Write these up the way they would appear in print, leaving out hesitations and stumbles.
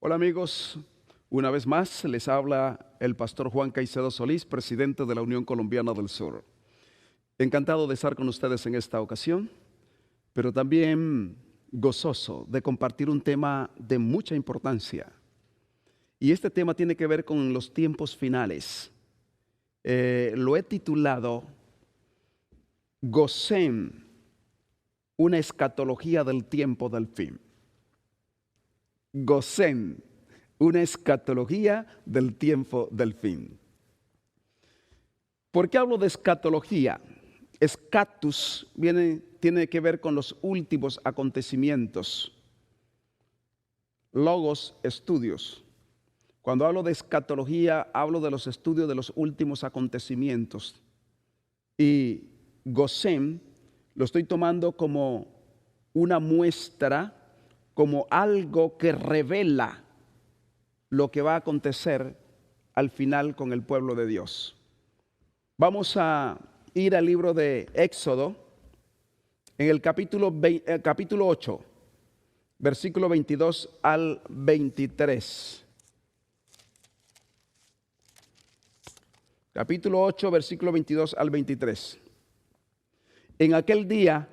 Hola amigos, una vez más les habla el pastor Juan Caicedo Solís, presidente de la Unión Colombiana del Sur. Encantado de estar con ustedes en esta ocasión, pero también gozoso de compartir un tema de mucha importancia. Y este tema tiene que ver con los tiempos finales. Lo he titulado Gosén, una escatología del tiempo del fin. Gosén, una escatología del tiempo del fin. ¿Por qué hablo de escatología? Escatus tiene que ver con los últimos acontecimientos. Logos, estudios. Cuando hablo de escatología, hablo de los estudios de los últimos acontecimientos. Y Gosén lo estoy tomando como una muestra, como algo que revela lo que va a acontecer al final con el pueblo de Dios. Vamos a ir al libro de Éxodo, en el capítulo 8, versículo 22 al 23. Capítulo 8, versículo 22 al 23. En aquel día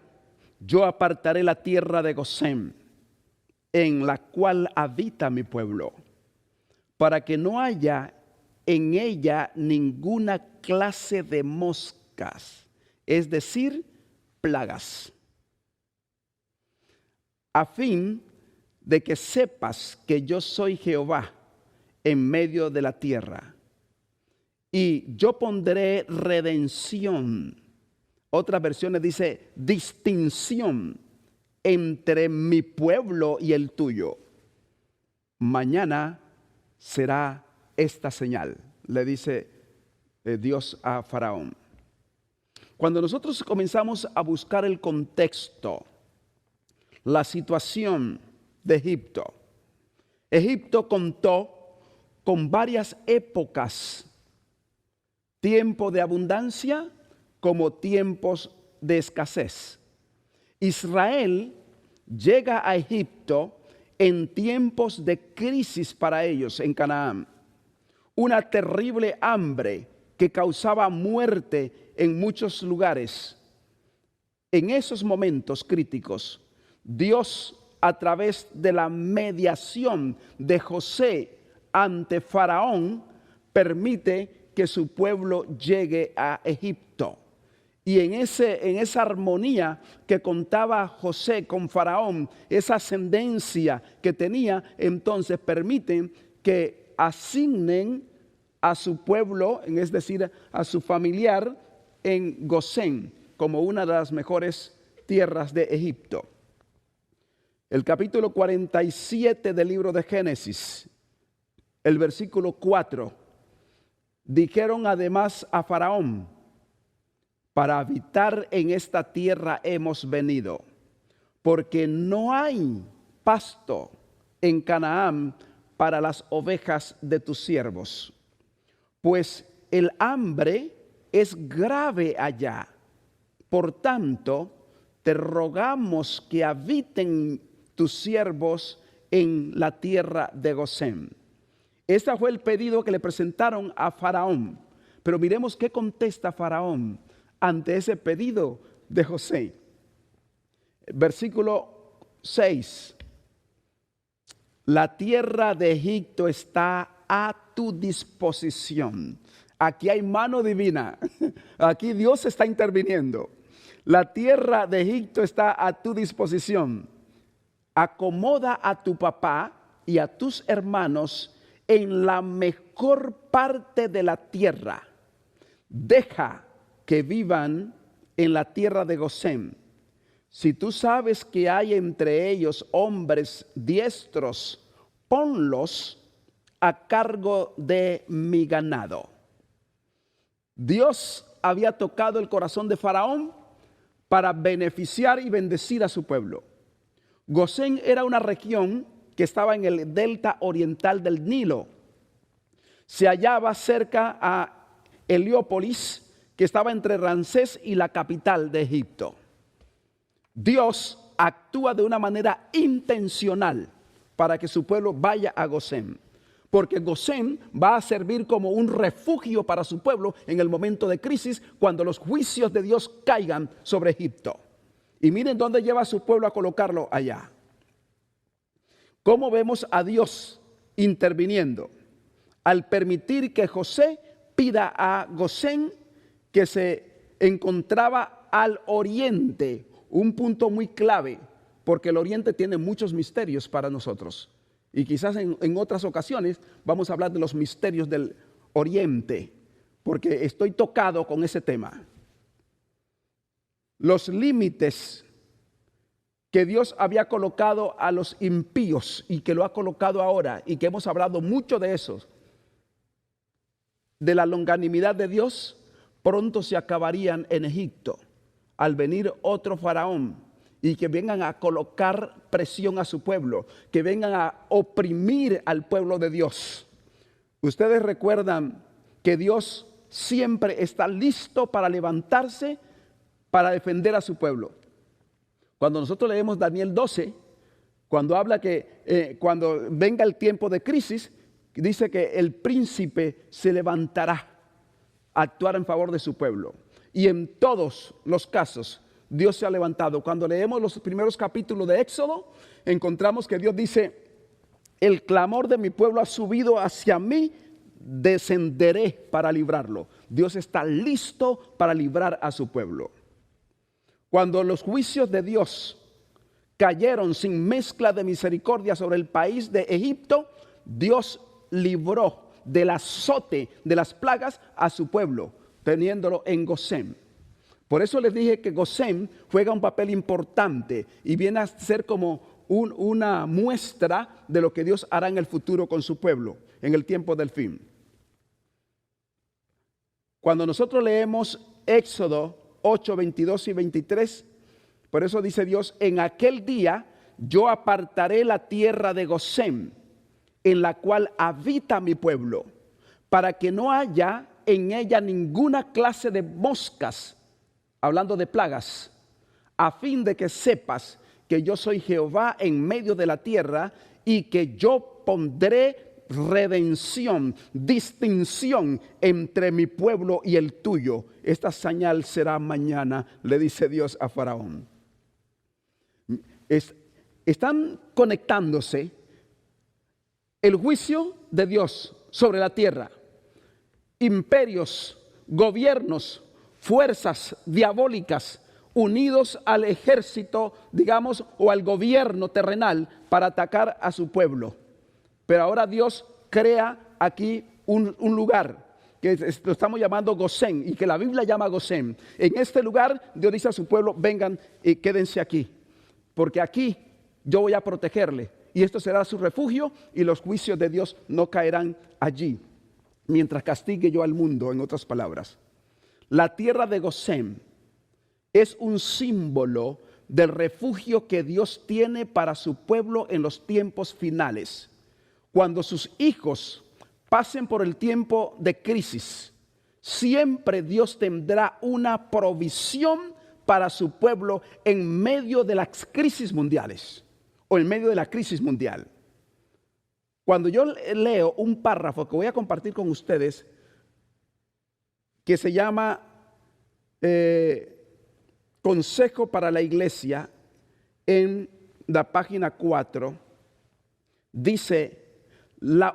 yo apartaré la tierra de Gosén, en la cual habita mi pueblo, para que no haya en ella ninguna clase de moscas, es decir, plagas, a fin de que sepas que yo soy Jehová en medio de la tierra, y yo pondré redención. Otras versiones dice distinción entre mi pueblo y el tuyo. Mañana será esta señal, le dice Dios a Faraón. Cuando nosotros comenzamos a buscar el contexto, la situación de Egipto, Egipto contó con varias épocas, tiempo de abundancia como tiempos de escasez. Israel llega a Egipto en tiempos de crisis para ellos en Canaán. Una terrible hambre que causaba muerte en muchos lugares. En esos momentos críticos, Dios, a través de la mediación de José ante Faraón, permite que su pueblo llegue a Egipto. Y en esa armonía que contaba José con Faraón, esa ascendencia que tenía, entonces permiten que asignen a su pueblo, es decir, a su familiar en Gosén, como una de las mejores tierras de Egipto. El capítulo 47 del libro de Génesis, el versículo 4, dijeron además a Faraón: para habitar en esta tierra hemos venido, porque no hay pasto en Canaán para las ovejas de tus siervos, pues el hambre es grave allá. Por tanto, te rogamos que habiten tus siervos en la tierra de Gosén. Este fue el pedido que le presentaron a Faraón. Pero miremos qué contesta Faraón ante ese pedido de José. Versículo 6. La tierra de Egipto está a tu disposición. Aquí hay mano divina. Aquí Dios está interviniendo. La tierra de Egipto está a tu disposición. Acomoda a tu papá y a tus hermanos en la mejor parte de la tierra. Deja que vivan en la tierra de Gosén. Si tú sabes que hay entre ellos hombres diestros, ponlos a cargo de mi ganado. Dios había tocado el corazón de Faraón para beneficiar y bendecir a su pueblo. Gosén era una región que estaba en el delta oriental del Nilo. Se hallaba cerca a Heliópolis, que estaba entre Ramsés y la capital de Egipto. Dios actúa de una manera intencional para que su pueblo vaya a Gosén. Porque Gosén va a servir como un refugio para su pueblo en el momento de crisis, cuando los juicios de Dios caigan sobre Egipto. Y miren dónde lleva a su pueblo a colocarlo allá. ¿Cómo vemos a Dios interviniendo? Al permitir que José pida a Gosén, que se encontraba al oriente, un punto muy clave, porque el oriente tiene muchos misterios para nosotros. Y quizás en otras ocasiones vamos a hablar de los misterios del oriente, porque estoy tocado con ese tema. Los límites que Dios había colocado a los impíos y que lo ha colocado ahora, y que hemos hablado mucho de eso, de la longanimidad de Dios, pronto se acabarían en Egipto, al venir otro faraón, y que vengan a colocar presión a su pueblo, que vengan a oprimir al pueblo de Dios. Ustedes recuerdan que Dios siempre está listo para levantarse, para defender a su pueblo. Cuando nosotros leemos Daniel 12, cuando habla que cuando venga el tiempo de crisis, dice que el príncipe se levantará a actuar en favor de su pueblo. Y en todos los casos, Dios se ha levantado. Cuando leemos los primeros capítulos de Éxodo, encontramos que Dios dice: el clamor de mi pueblo ha subido hacia mí, descenderé para librarlo. Dios está listo para librar a su pueblo. Cuando los juicios de Dios cayeron sin mezcla de misericordia sobre el país de Egipto, Dios libró del azote de las plagas a su pueblo, teniéndolo en Gosén. Por eso les dije que Gosén juega un papel importante y viene a ser como una muestra de lo que Dios hará en el futuro con su pueblo, en el tiempo del fin. Cuando nosotros leemos Éxodo 8, 22 y 23, por eso dice Dios: en aquel día yo apartaré la tierra de Gosén, en la cual habita mi pueblo, para que no haya en ella ninguna clase de moscas, hablando de plagas, a fin de que sepas que yo soy Jehová en medio de la tierra, y que yo pondré redención, distinción entre mi pueblo y el tuyo. Esta señal será mañana, le dice Dios a Faraón. Están conectándose el juicio de Dios sobre la tierra, imperios, gobiernos, fuerzas diabólicas unidos al ejército, digamos, o al gobierno terrenal para atacar a su pueblo. Pero ahora Dios crea aquí un lugar que lo estamos llamando Gosén, y que la Biblia llama Gosén. En este lugar Dios dice a su pueblo: vengan y quédense aquí, porque aquí yo voy a protegerle, y esto será su refugio, y los juicios de Dios no caerán allí, mientras castigue yo al mundo. En otras palabras, la tierra de Gosén es un símbolo del refugio que Dios tiene para su pueblo en los tiempos finales. Cuando sus hijos pasen por el tiempo de crisis, siempre Dios tendrá una provisión para su pueblo en medio de las crisis mundiales, o en medio de la crisis mundial. Cuando yo leo un párrafo que voy a compartir con ustedes, que se llama Consejo para la Iglesia, en la página 4, dice: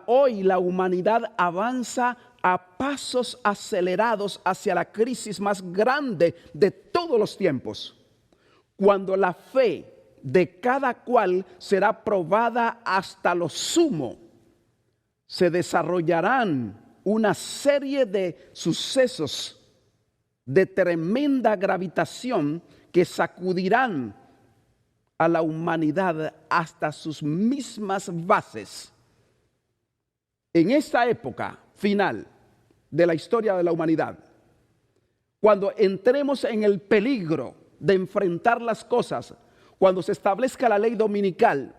hoy la humanidad avanza a pasos acelerados hacia la crisis más grande de todos los tiempos, cuando la fe de cada cual será probada hasta lo sumo. Se desarrollarán una serie de sucesos de tremenda gravitación que sacudirán a la humanidad hasta sus mismas bases. En esta época final de la historia de la humanidad, cuando entremos en el peligro de enfrentar las cosas, cuando se establezca la ley dominical,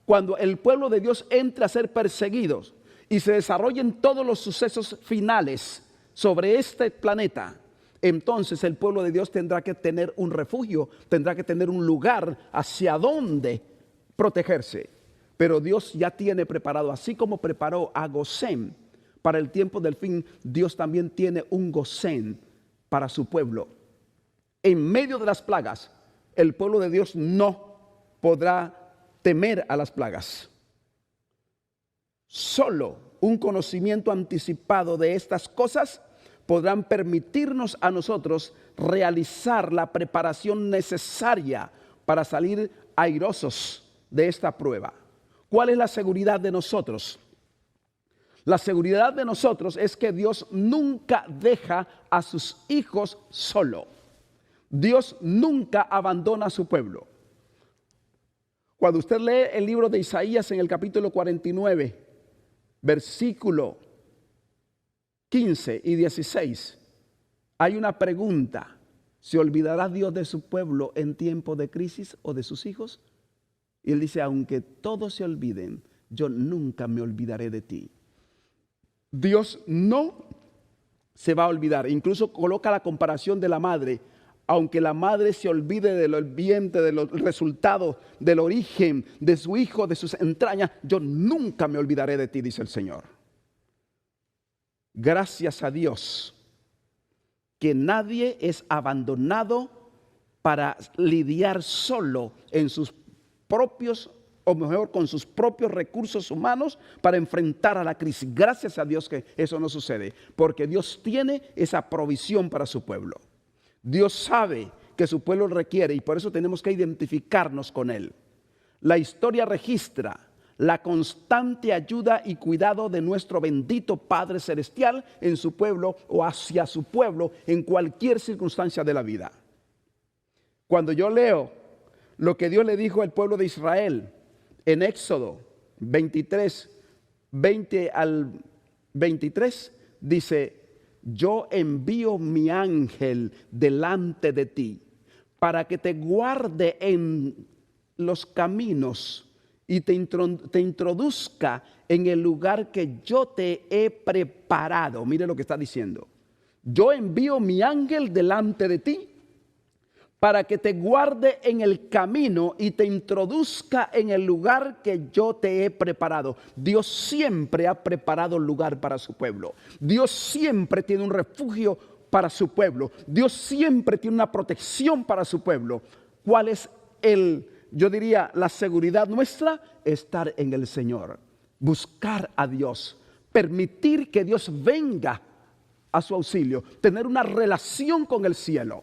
cuando el pueblo de Dios entre a ser perseguidos y se desarrollen todos los sucesos finales sobre este planeta, entonces el pueblo de Dios tendrá que tener un refugio, tendrá que tener un lugar hacia donde protegerse. Pero Dios ya tiene preparado, así como preparó a Gosén para el tiempo del fin, Dios también tiene un Gosén para su pueblo. En medio de las plagas, el pueblo de Dios no podrá temer a las plagas. Solo un conocimiento anticipado de estas cosas podrán permitirnos a nosotros realizar la preparación necesaria para salir airosos de esta prueba. ¿Cuál es la seguridad de nosotros? La seguridad de nosotros es que Dios nunca deja a sus hijos solo. Dios nunca abandona a su pueblo. Cuando usted lee el libro de Isaías en el capítulo 49, versículo 15 y 16, hay una pregunta: ¿se olvidará Dios de su pueblo en tiempo de crisis o de sus hijos? Y él dice: aunque todos se olviden, yo nunca me olvidaré de ti. Dios no se va a olvidar. Incluso coloca la comparación de la madre. Aunque la madre se olvide del vientre, de los resultados, del origen de su hijo, de sus entrañas, yo nunca me olvidaré de ti, dice el Señor. Gracias a Dios que nadie es abandonado para lidiar solo en sus propios, o mejor, con sus propios recursos humanos para enfrentar a la crisis. Gracias a Dios que eso no sucede, porque Dios tiene esa provisión para su pueblo. Dios sabe que su pueblo requiere y por eso tenemos que identificarnos con Él. La historia registra la constante ayuda y cuidado de nuestro bendito Padre Celestial en su pueblo o hacia su pueblo en cualquier circunstancia de la vida. Cuando yo leo lo que Dios le dijo al pueblo de Israel en Éxodo 23, 20 al 23, dice: yo envío mi ángel delante de ti para que te guarde en los caminos y te introduzca en el lugar que yo te he preparado. Mire lo que está diciendo. Yo envío mi ángel delante de ti para que te guarde en el camino y te introduzca en el lugar que yo te he preparado. Dios siempre ha preparado lugar para su pueblo. Dios siempre tiene un refugio para su pueblo. Dios siempre tiene una protección para su pueblo. ¿Cuál es yo diría, la seguridad nuestra? Estar en el Señor, buscar a Dios, permitir que Dios venga a su auxilio, tener una relación con el cielo.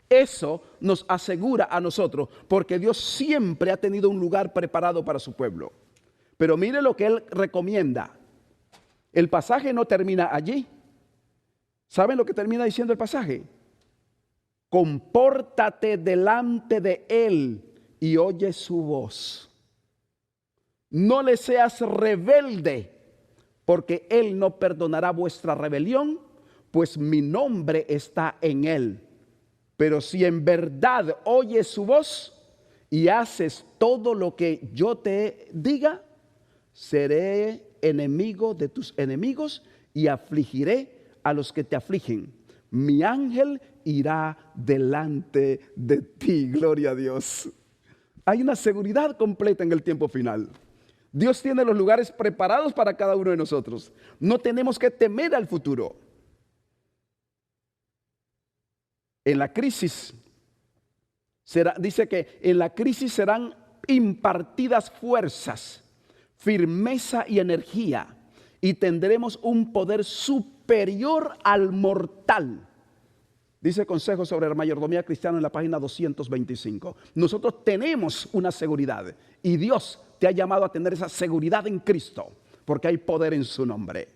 Eso nos asegura a nosotros, porque Dios siempre ha tenido un lugar preparado para su pueblo. Pero mire lo que Él recomienda. El pasaje no termina allí. ¿Saben lo que termina diciendo el pasaje? Compórtate delante de Él y oye su voz. No le seas rebelde, porque Él no perdonará vuestra rebelión, pues mi nombre está en Él. Pero si en verdad oyes su voz y haces todo lo que yo te diga, seré enemigo de tus enemigos y afligiré a los que te afligen. Mi ángel irá delante de ti. Gloria a Dios. Hay una seguridad completa en el tiempo final. Dios tiene los lugares preparados para cada uno de nosotros. No tenemos que temer al futuro. En la crisis, dice que en la crisis serán impartidas fuerzas, firmeza y energía, y tendremos un poder superior al mortal. Dice Consejo sobre la Mayordomía Cristiana en la página 225. Nosotros tenemos una seguridad y Dios te ha llamado a tener esa seguridad en Cristo, porque hay poder en su nombre.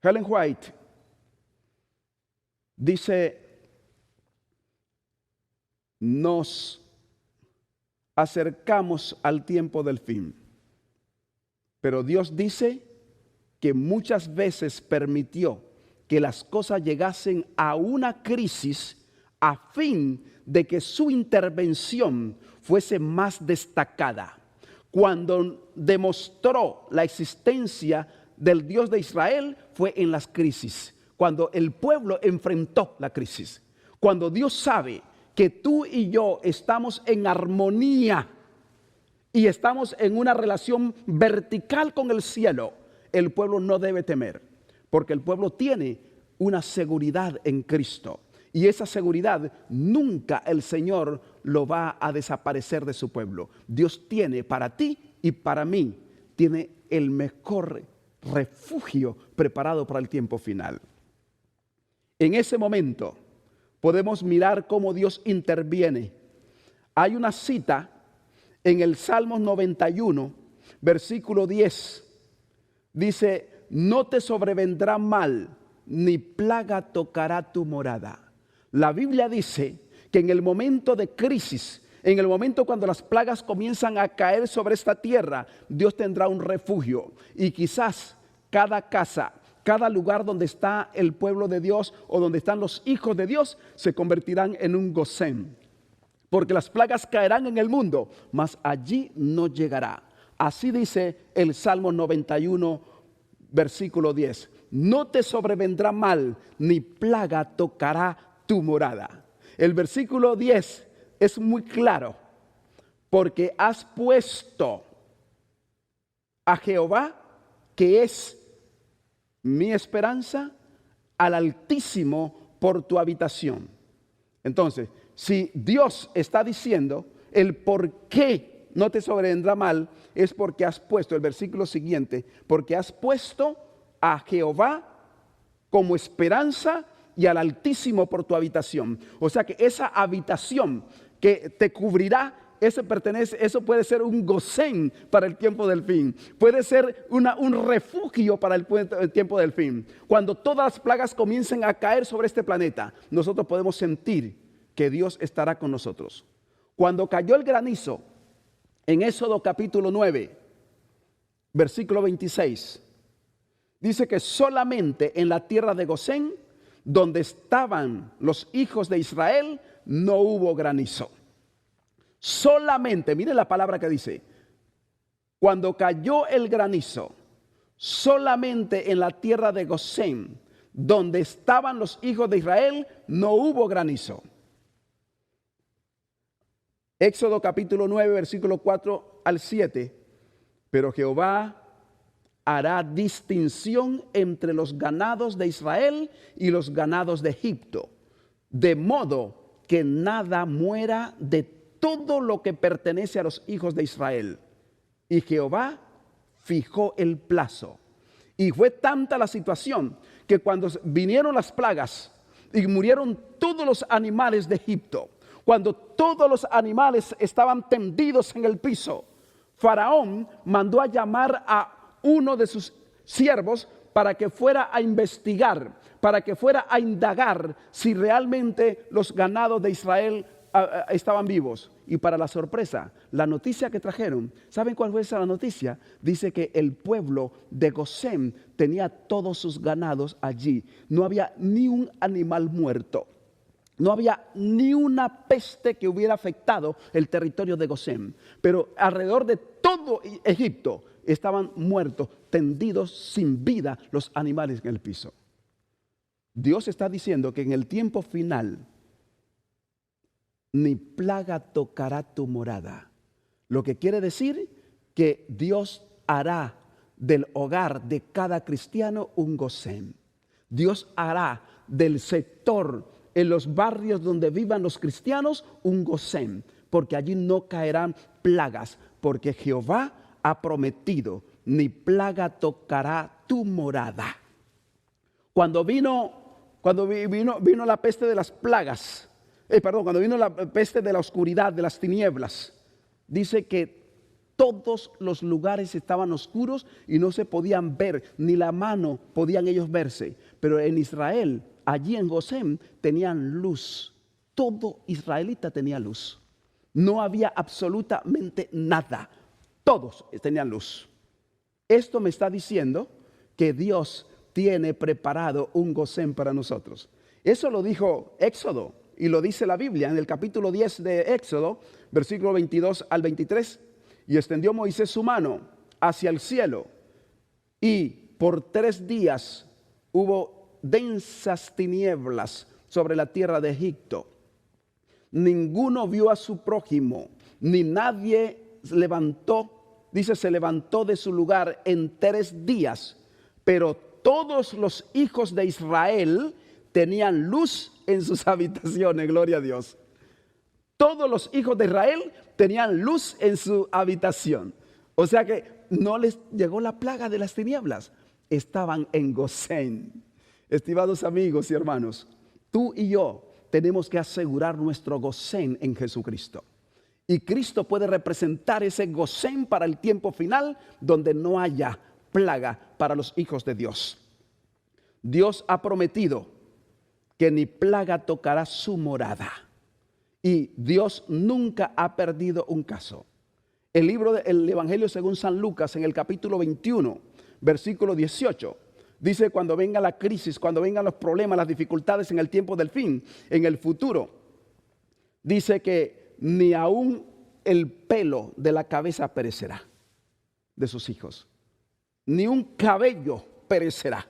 Ellen White dice: nos acercamos al tiempo del fin, pero Dios dice que muchas veces permitió que las cosas llegasen a una crisis a fin de que su intervención fuese más destacada. Cuando demostró la existencia del Dios de Israel fue en las crisis, cuando el pueblo enfrentó la crisis, cuando Dios sabe que tú y yo estamos en armonía y estamos en una relación vertical con el cielo, el pueblo no debe temer, porque el pueblo tiene una seguridad en Cristo. Y esa seguridad nunca el Señor lo va a desaparecer de su pueblo. Dios tiene para ti y para mí, tiene el mejor refugio preparado para el tiempo final. En ese momento podemos mirar cómo Dios interviene. Hay una cita en el Salmo 91, versículo 10. Dice, no te sobrevendrá mal, ni plaga tocará tu morada. La Biblia dice que en el momento de crisis, en el momento cuando las plagas comienzan a caer sobre esta tierra, Dios tendrá un refugio. Y quizás cada casa, cada lugar donde está el pueblo de Dios o donde están los hijos de Dios, se convertirán en un Gosén. Porque las plagas caerán en el mundo, mas allí no llegará. Así dice el Salmo 91, versículo 10. No te sobrevendrá mal, ni plaga tocará tu morada. El versículo 10 es muy claro, porque has puesto a Jehová, que es mi esperanza, al Altísimo por tu habitación. Entonces, si Dios está diciendo el por qué no te sobrevendrá mal, es porque has puesto, el versículo siguiente, porque has puesto a Jehová como esperanza y al Altísimo por tu habitación. O sea que esa habitación que te cubrirá, eso puede ser un Gosén para el tiempo del fin. Puede ser un refugio para el tiempo del fin. Cuando todas las plagas comiencen a caer sobre este planeta, nosotros podemos sentir que Dios estará con nosotros. Cuando cayó el granizo, en Éxodo capítulo 9, versículo 26, dice que solamente en la tierra de Gosén, donde estaban los hijos de Israel, no hubo granizo. Solamente, mire la palabra que dice, cuando cayó el granizo, solamente en la tierra de Gosén, donde estaban los hijos de Israel, no hubo granizo. Éxodo capítulo 9, versículo 4 al 7. Pero Jehová hará distinción entre los ganados de Israel y los ganados de Egipto, de modo que nada muera de todo lo que pertenece a los hijos de Israel. Y Jehová fijó el plazo. Y fue tanta la situación que cuando vinieron las plagas y murieron todos los animales de Egipto, cuando todos los animales estaban tendidos en el piso, Faraón mandó a llamar a uno de sus siervos para que fuera a investigar, para que fuera a indagar si realmente los ganados de Israel estaban vivos. Y para la sorpresa, la noticia que trajeron, ¿saben cuál fue esa noticia? Dice que el pueblo de Gosén tenía todos sus ganados allí. No había ni un animal muerto. No había ni una peste que hubiera afectado el territorio de Gosén. Pero alrededor de todo Egipto estaban muertos, tendidos sin vida los animales en el piso. Dios está diciendo que en el tiempo final ni plaga tocará tu morada. Lo que quiere decir que Dios hará del hogar de cada cristiano un Gosén. Dios hará del sector, en los barrios donde vivan los cristianos, un Gosén, porque allí no caerán plagas, porque Jehová ha prometido, ni plaga tocará tu morada. Cuando vino la peste de las plagas, cuando vino la peste de la oscuridad, de las tinieblas, dice que todos los lugares estaban oscuros y no se podían ver, ni la mano podían ellos verse. Pero en Israel, allí en Gosén, tenían luz. Todo israelita tenía luz. No había absolutamente nada. Todos tenían luz. Esto me está diciendo que Dios tiene preparado un Gosén para nosotros. Eso lo dijo Éxodo y lo dice la Biblia en el capítulo 10 de Éxodo, versículo 22 al 23. Y extendió Moisés su mano hacia el cielo y por 3 días hubo densas tinieblas sobre la tierra de Egipto. Ninguno vio a su prójimo, ni nadie levantó, dice, se levantó de su lugar en 3 días, pero todos los hijos de Israel tenían luz en sus habitaciones, gloria a Dios. Todos los hijos de Israel tenían luz en su habitación. O sea que no les llegó la plaga de las tinieblas. Estaban en Gosén. Estimados amigos y hermanos, tú y yo tenemos que asegurar nuestro Gosén en Jesucristo. Y Cristo puede representar ese Gosén para el tiempo final, donde no haya plaga para los hijos de Dios. Dios ha prometido que ni plaga tocará su morada. Y Dios nunca ha perdido un caso. El libro del Evangelio según San Lucas, en el capítulo 21, versículo 18, dice: cuando venga la crisis, cuando vengan los problemas, las dificultades en el tiempo del fin, en el futuro, dice que ni aún el pelo de la cabeza perecerá de sus hijos, ni un cabello perecerá,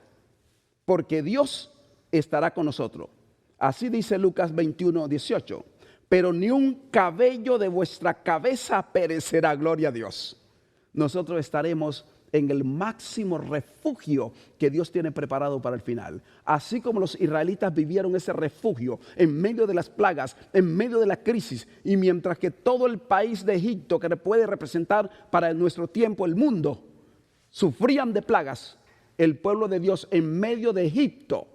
porque Dios estará con nosotros. Así dice Lucas 21, 18. Pero ni un cabello de vuestra cabeza perecerá, gloria a Dios. Nosotros estaremos en el máximo refugio que Dios tiene preparado para el final. Así como los israelitas vivieron ese refugio en medio de las plagas, en medio de la crisis, y mientras que todo el país de Egipto, que puede representar para nuestro tiempo el mundo, sufrían de plagas, el pueblo de Dios en medio de Egipto,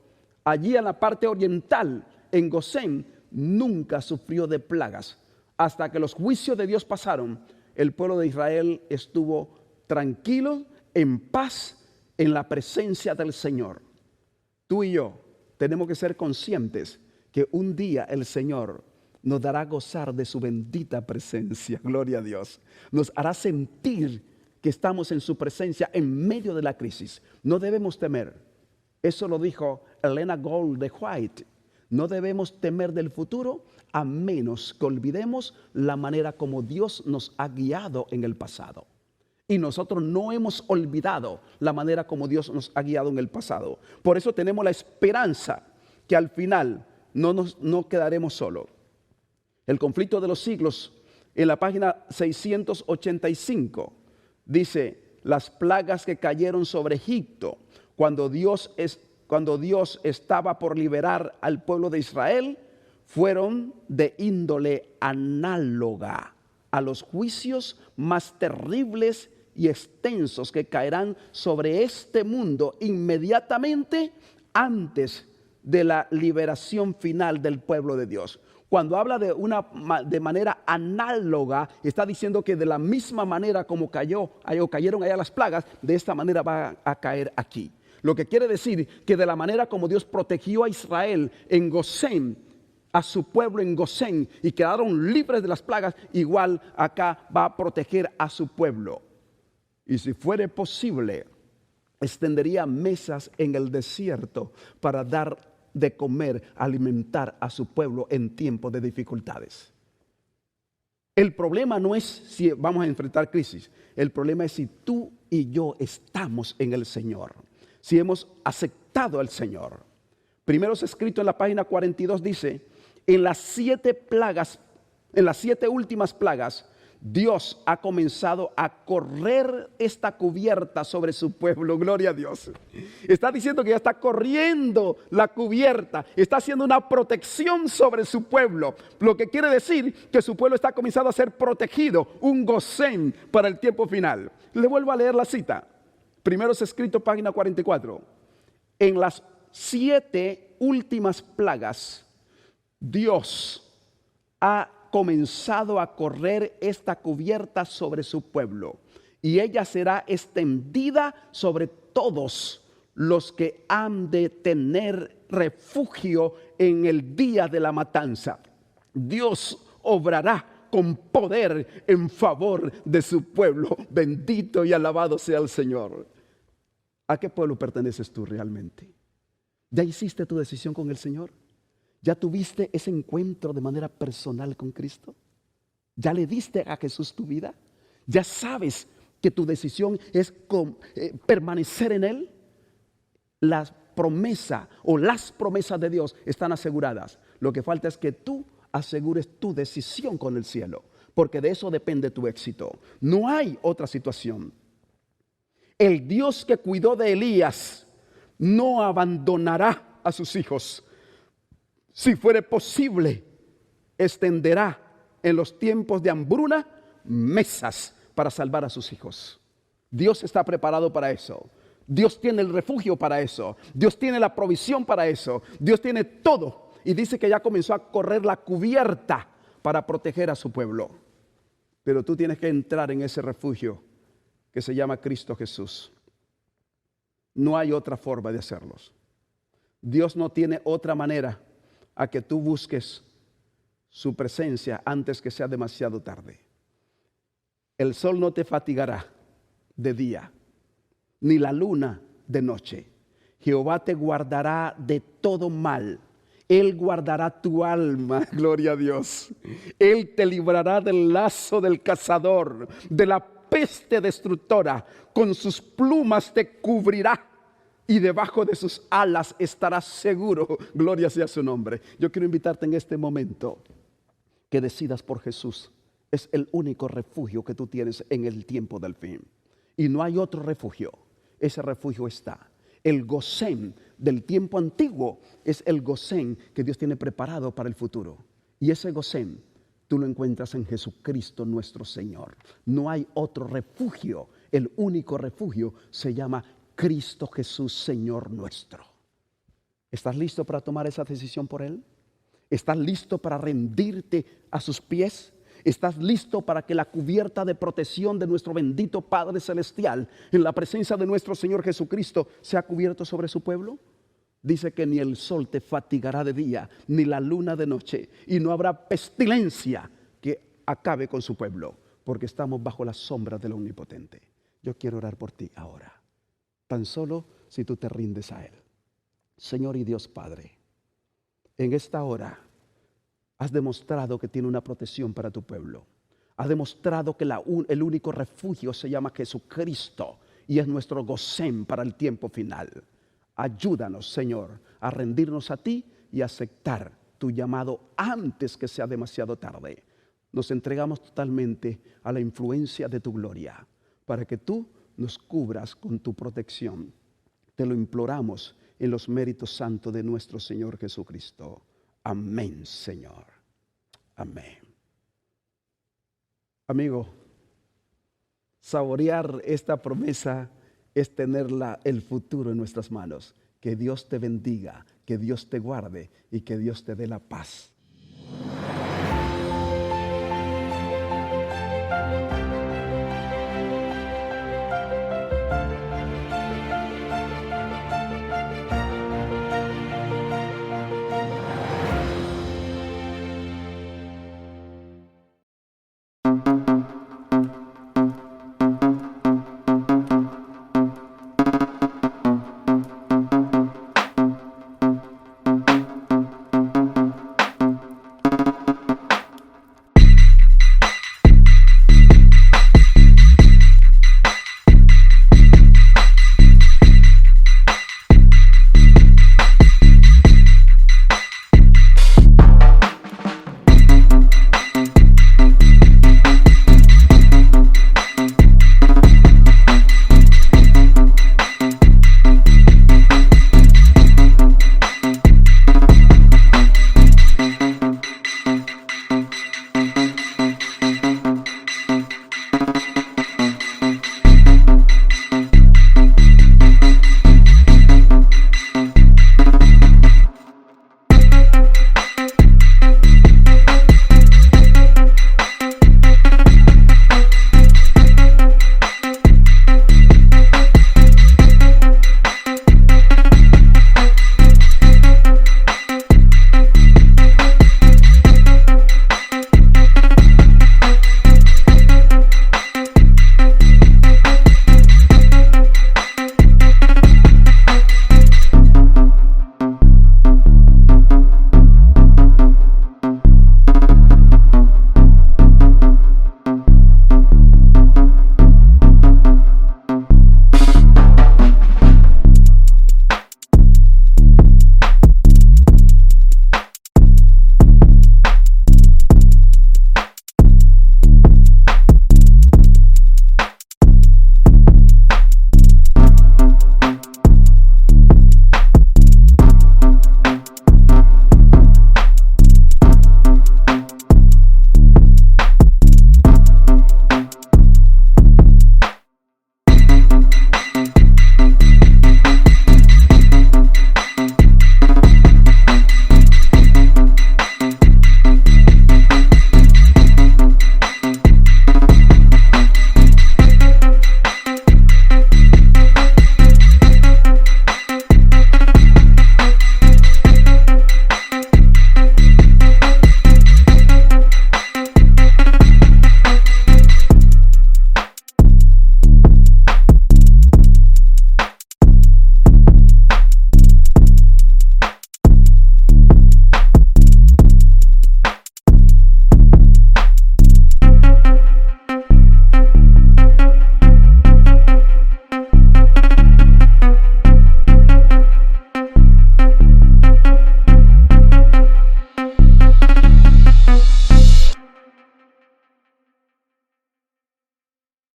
allí en la parte oriental, en Gosén, nunca sufrió de plagas. Hasta que los juicios de Dios pasaron, el pueblo de Israel estuvo tranquilo, en paz, en la presencia del Señor. Tú y yo tenemos que ser conscientes que un día el Señor nos dará gozar de su bendita presencia. Gloria a Dios. Nos hará sentir que estamos en su presencia en medio de la crisis. No debemos temer. Eso lo dijo Elena Gold de White. No debemos temer del futuro a menos que olvidemos la manera como Dios nos ha guiado en el pasado. Y nosotros no hemos olvidado la manera como Dios nos ha guiado en el pasado. Por eso tenemos la esperanza que al final no quedaremos solos. El conflicto de los siglos, en la página 685, dice: las plagas que cayeron sobre Egipto cuando Dios estaba por liberar al pueblo de Israel, fueron de índole análoga a los juicios más terribles y extensos que caerán sobre este mundo inmediatamente antes de la liberación final del pueblo de Dios. Cuando habla de manera análoga, está diciendo que de la misma manera como cayeron allá las plagas, de esta manera va a caer aquí. Lo que quiere decir que de la manera como Dios protegió a Israel en Gosén, a su pueblo en Gosén, y quedaron libres de las plagas, igual acá va a proteger a su pueblo. Y si fuere posible, extendería mesas en el desierto para dar de comer, alimentar a su pueblo en tiempo de dificultades. El problema no es si vamos a enfrentar crisis. El problema es si tú y yo estamos en el Señor, si hemos aceptado al Señor. Primero es escrito en la página 42, dice: en las 7 plagas, en las 7 últimas plagas, Dios ha comenzado a correr esta cubierta sobre su pueblo. Gloria a Dios. Está diciendo que ya está corriendo la cubierta, está haciendo una protección sobre su pueblo. Lo que quiere decir que su pueblo está comenzando a ser protegido, un Gosén para el tiempo final. Le vuelvo a leer la cita. Primero es escrito, página 44. En las 7 últimas plagas, Dios ha comenzado a correr esta cubierta sobre su pueblo, y ella será extendida sobre todos los que han de tener refugio en el día de la matanza. Dios obrará con poder en favor de su pueblo. Bendito y alabado sea el Señor. ¿A qué pueblo perteneces tú realmente? ¿Ya hiciste tu decisión con el Señor? ¿Ya tuviste ese encuentro de manera personal con Cristo? ¿Ya le diste a Jesús tu vida? ¿Ya sabes que tu decisión es permanecer en Él? La promesa o las promesas de Dios están aseguradas. Lo que falta es que tú asegures tu decisión con el cielo. porque de eso depende tu éxito. No hay otra situación. El Dios que cuidó de Elías no abandonará a sus hijos. Si fuere posible, extenderá en los tiempos de hambruna mesas para salvar a sus hijos. Dios está preparado para eso. Dios tiene el refugio para eso. Dios tiene la provisión para eso. Dios tiene todo. Y dice que ya comenzó a correr la cubierta para proteger a su pueblo. Pero tú tienes que entrar en ese refugio que se llama Cristo Jesús. No hay otra forma de hacerlos. Dios no tiene otra manera a que tú busques su presencia antes que sea demasiado tarde. El sol no te fatigará de día, ni la luna de noche. Jehová te guardará de todo mal. Él guardará tu alma, gloria a Dios. Él te librará del lazo del cazador, de la peste destructora. Con sus plumas te cubrirá y debajo de sus alas estarás seguro. Gloria sea su nombre. Yo quiero invitarte en este momento que decidas por Jesús. Es el único refugio que tú tienes en el tiempo del fin. Y no hay otro refugio. Ese refugio está. El Gosén del tiempo antiguo es el Gosén que Dios tiene preparado para el futuro. Y ese Gosén tú lo encuentras en Jesucristo nuestro Señor. No hay otro refugio. El único refugio se llama Cristo Jesús, Señor nuestro. ¿Estás listo para tomar esa decisión por Él? ¿Estás listo para rendirte a sus pies? ¿Estás listo para que la cubierta de protección de nuestro bendito Padre Celestial en la presencia de nuestro Señor Jesucristo sea cubierto sobre su pueblo? Dice que ni el sol te fatigará de día, ni la luna de noche, y no habrá pestilencia que acabe con su pueblo, porque estamos bajo la sombra del Omnipotente. Yo quiero orar por ti ahora, tan solo si tú te rindes a Él. Señor y Dios Padre, en esta hora has demostrado que tiene una protección para tu pueblo. Has demostrado que el único refugio se llama Jesucristo y es nuestro Gosén para el tiempo final. Ayúdanos, Señor, a rendirnos a ti y a aceptar tu llamado antes que sea demasiado tarde. Nos entregamos totalmente a la influencia de tu gloria para que tú nos cubras con tu protección. Te lo imploramos en los méritos santos de nuestro Señor Jesucristo. Amén, Señor. Amén. Amigo, saborear esta promesa es tener el futuro en nuestras manos. Que Dios te bendiga, que Dios te guarde y que Dios te dé la paz.